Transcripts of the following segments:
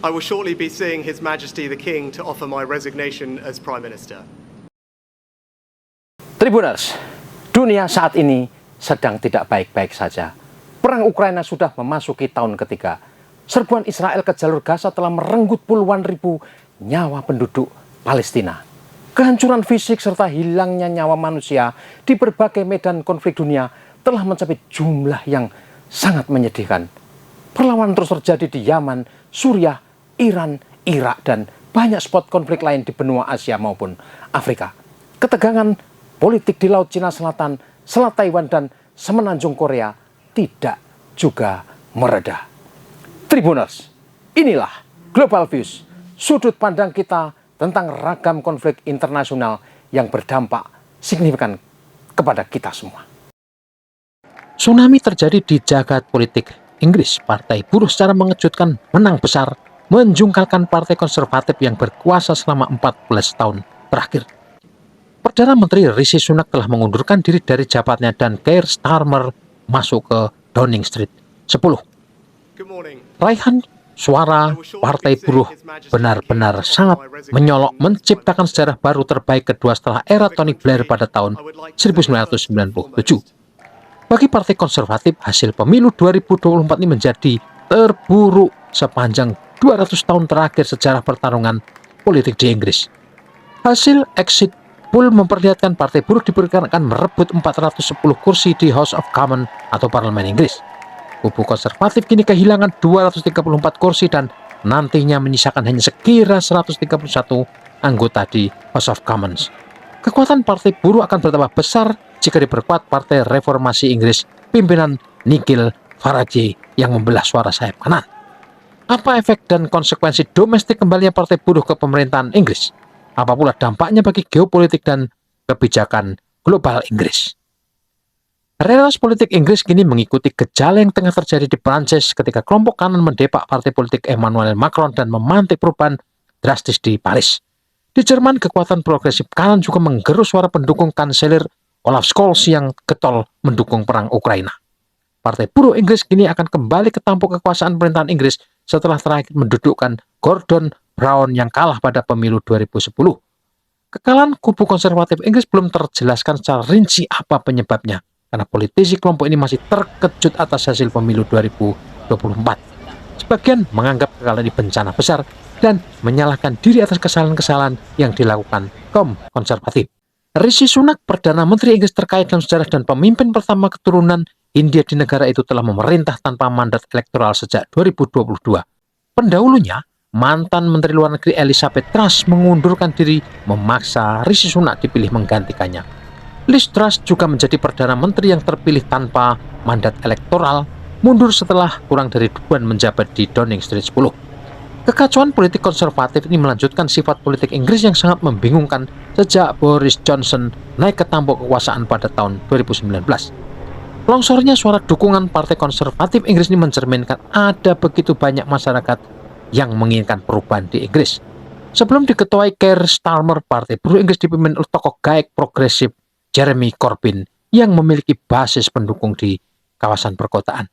I will shortly be seeing His Majesty the King to offer my resignation as Prime Minister. Tribuners, dunia saat ini sedang tidak baik-baik saja. Perang Ukraina sudah memasuki tahun ketiga. Serbuan Israel ke jalur Gaza telah merenggut puluhan ribu nyawa penduduk Palestina. Kehancuran fisik serta hilangnya nyawa manusia di berbagai medan konflik dunia telah mencapai jumlah yang sangat menyedihkan. Perlawanan terus terjadi di Yaman, Suriah, Iran, Irak, dan banyak spot konflik lain di benua Asia maupun Afrika. Ketegangan politik di Laut Cina Selatan, Selat Taiwan, dan Semenanjung Korea tidak juga mereda. Tribuners, inilah Global Views, sudut pandang kita tentang ragam konflik internasional yang berdampak signifikan kepada kita semua. Tsunami terjadi di jagat politik Inggris. Partai Buruh secara mengejutkan menang besar, menjungkalkan Partai Konservatif yang berkuasa selama 14 tahun terakhir. Perdana Menteri Rishi Sunak telah mengundurkan diri dari jabatannya dan Keir Starmer masuk ke Downing Street 10. Raihan suara Partai Buruh benar-benar sangat menyolok menciptakan sejarah baru terbaik kedua setelah era Tony Blair pada tahun 1997. Bagi Partai Konservatif, hasil pemilu 2024 ini menjadi terburuk sepanjang 200 tahun terakhir sejarah pertarungan politik di Inggris. Hasil exit poll memperlihatkan Partai Buruh diperkirakan akan merebut 410 kursi di House of Commons atau Parlemen Inggris. Kubu konservatif kini kehilangan 234 kursi dan nantinya menyisakan hanya sekira 131 anggota di House of Commons. Kekuatan Partai Buruh akan bertambah besar jika diperkuat Partai Reformasi Inggris pimpinan Nigel Farage yang membelah suara sayap kanan. Apa efek dan konsekuensi domestik kembalinya Partai Buruh ke pemerintahan Inggris? Apa pula dampaknya bagi geopolitik dan kebijakan global Inggris? Realitas politik Inggris kini mengikuti gejala yang tengah terjadi di Prancis ketika kelompok kanan mendepak partai politik Emmanuel Macron dan memantik perubahan drastis di Paris. Di Jerman, kekuatan progresif kanan juga menggerus suara pendukung kanselir Olaf Scholz yang getol mendukung perang Ukraina. Partai Buruh Inggris kini akan kembali ke tampuk kekuasaan pemerintahan Inggris setelah terakhir mendudukkan Gordon Brown yang kalah pada pemilu 2010. Kekalahan kubu konservatif Inggris belum terjelaskan secara rinci apa penyebabnya, karena politisi kelompok ini masih terkejut atas hasil pemilu 2024. Sebagian menganggap kekalahan ini bencana besar dan menyalahkan diri atas kesalahan-kesalahan yang dilakukan kaum konservatif. Rishi Sunak, Perdana Menteri Inggris terkait dalam sejarah dan pemimpin pertama keturunan India di negara itu, telah memerintah tanpa mandat elektoral sejak 2022. Pendahulunya, mantan Menteri Luar Negeri Elizabeth Truss mengundurkan diri, memaksa Rishi Sunak dipilih menggantikannya. Liz Truss juga menjadi Perdana Menteri yang terpilih tanpa mandat elektoral, mundur setelah kurang dari 2 bulan menjabat di Downing Street 10. Kekacauan politik konservatif ini melanjutkan sifat politik Inggris yang sangat membingungkan sejak Boris Johnson naik ke tampuk kekuasaan pada tahun 2019. Longsornya suara dukungan Partai Konservatif Inggris ini mencerminkan ada begitu banyak masyarakat yang menginginkan perubahan di Inggris. Sebelum diketuai Keir Starmer, Partai Buruh Inggris dipimpin oleh tokoh gaek progresif Jeremy Corbyn yang memiliki basis pendukung di kawasan perkotaan.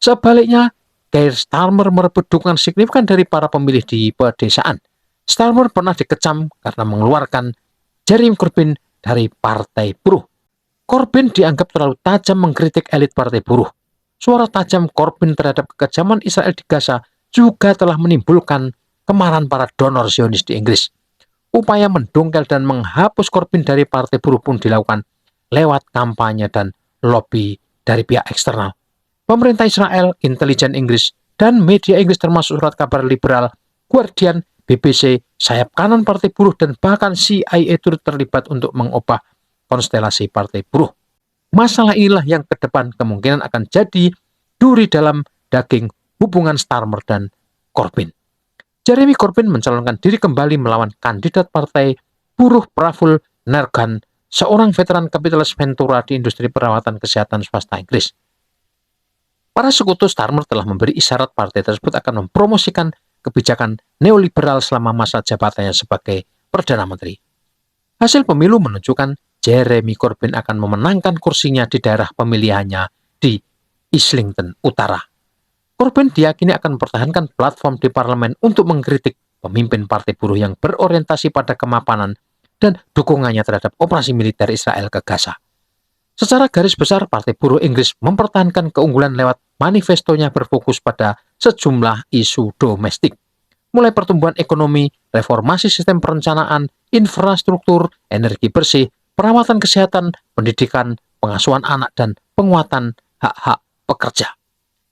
Sebaliknya, Keir Starmer merebut dukungan signifikan dari para pemilih di pedesaan. Starmer pernah dikecam karena mengeluarkan Jeremy Corbyn dari Partai Buruh. Corbyn dianggap terlalu tajam mengkritik elit Partai Buruh. Suara tajam Corbyn terhadap kekejaman Israel di Gaza juga telah menimbulkan kemarahan para donor Zionis di Inggris. Upaya mendongkel dan menghapus Corbyn dari Partai Buruh pun dilakukan lewat kampanye dan lobi dari pihak eksternal. Pemerintah Israel, intelijen Inggris, dan media Inggris termasuk surat kabar liberal, Guardian, BBC, sayap kanan Partai Buruh, dan bahkan CIA turut terlibat untuk mengubah konstelasi Partai Buruh. Masalah inilah yang ke depan kemungkinan akan jadi duri dalam daging hubungan Starmer dan Corbyn. Jeremy Corbyn mencalonkan diri kembali melawan kandidat Partai Buruh Praful Nergan, seorang veteran kapitalis Ventura di industri perawatan kesehatan swasta Inggris. Para sekutu Starmer telah memberi isyarat partai tersebut akan mempromosikan kebijakan neoliberal selama masa jabatannya sebagai Perdana Menteri. Hasil pemilu menunjukkan Jeremy Corbyn akan memenangkan kursinya di daerah pemilihannya di Islington Utara. Corbyn diyakini akan mempertahankan platform di parlemen untuk mengkritik pemimpin partai buruh yang berorientasi pada kemapanan dan dukungannya terhadap operasi militer Israel ke Gaza. Secara garis besar, Partai Buruh Inggris mempertahankan keunggulan lewat manifestonya berfokus pada sejumlah isu domestik, mulai pertumbuhan ekonomi, reformasi sistem perencanaan, infrastruktur, energi bersih, perawatan kesehatan, pendidikan, pengasuhan anak, dan penguatan hak-hak pekerja.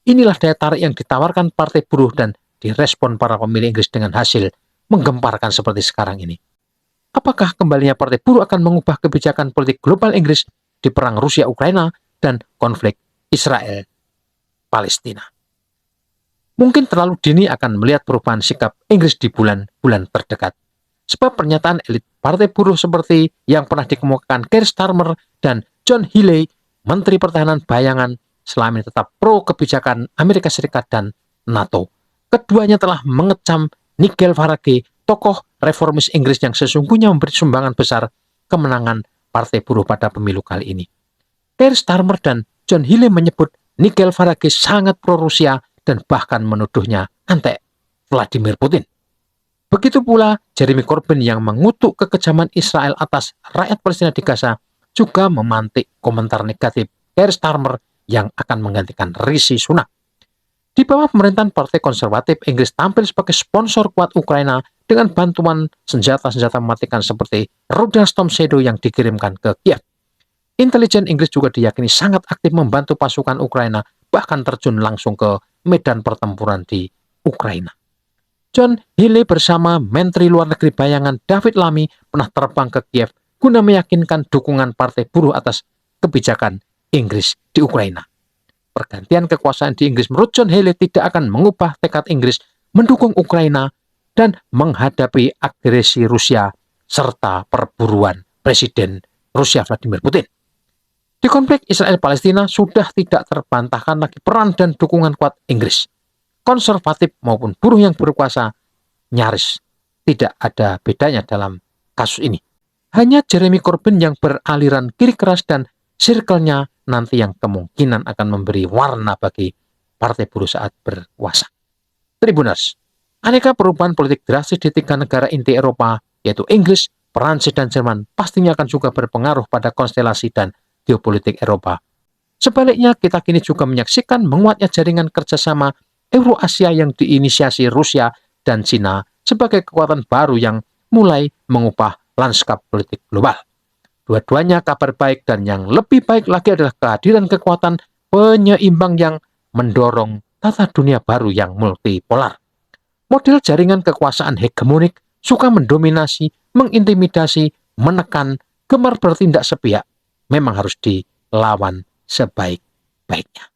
Inilah daya tarik yang ditawarkan Partai Buruh dan direspon para pemilih Inggris dengan hasil menggemparkan seperti sekarang ini. Apakah kembalinya Partai Buruh akan mengubah kebijakan politik global Inggris di perang Rusia-Ukraina dan konflik Israel-Palestina? Mungkin terlalu dini akan melihat perubahan sikap Inggris di bulan-bulan terdekat. Sebab pernyataan elit Partai Buruh seperti yang pernah dikemukakan Keir Starmer dan John Healey, Menteri Pertahanan bayangan, selama ini tetap pro kebijakan Amerika Serikat dan NATO. Keduanya telah mengecam Nigel Farage, tokoh reformis Inggris yang sesungguhnya memberi sumbangan besar kemenangan Partai Buruh pada pemilu kali ini. Keir Starmer dan John Healey menyebut Nigel Farage sangat pro-Rusia dan bahkan menuduhnya antek Vladimir Putin. Begitu pula Jeremy Corbyn yang mengutuk kekejaman Israel atas rakyat Palestina di Gaza juga memantik komentar negatif Keir Starmer yang akan menggantikan Rishi Sunak. Di bawah pemerintahan Partai Konservatif, Inggris tampil sebagai sponsor kuat Ukraina dengan bantuan senjata-senjata mematikan seperti rudal Storm Shadow yang dikirimkan ke Kiev. Intelijen Inggris juga diyakini sangat aktif membantu pasukan Ukraina, bahkan terjun langsung ke medan pertempuran di Ukraina. John Healey bersama Menteri Luar Negeri bayangan David Lammy pernah terbang ke Kiev guna meyakinkan dukungan Partai Buruh atas kebijakan Inggris di Ukraina. Pergantian kekuasaan di Inggris menurut John Healey tidak akan mengubah tekad Inggris mendukung Ukraina dan menghadapi agresi Rusia serta perburuan Presiden Rusia Vladimir Putin. Di konflik Israel-Palestina sudah tidak terbantahkan lagi peran dan dukungan kuat Inggris. Konservatif maupun buruh yang berkuasa nyaris tidak ada bedanya dalam kasus ini. Hanya Jeremy Corbyn yang beraliran kiri keras dan circle-nya nanti yang kemungkinan akan memberi warna bagi Partai Buruh saat berkuasa. Tribuners, aneka perubahan politik drastis di 3 negara inti Eropa, yaitu Inggris, Prancis, dan Jerman, pastinya akan juga berpengaruh pada konstelasi dan geopolitik Eropa. Sebaliknya, kita kini juga menyaksikan menguatnya jaringan kerjasama Eurasia yang diinisiasi Rusia dan Cina sebagai kekuatan baru yang mulai mengubah lanskap politik global. Dua-duanya kabar baik, dan yang lebih baik lagi adalah kehadiran kekuatan penyeimbang yang mendorong tata dunia baru yang multipolar. Model jaringan kekuasaan hegemonik suka mendominasi, mengintimidasi, menekan, gemar bertindak sepihak memang harus dilawan sebaik-baiknya.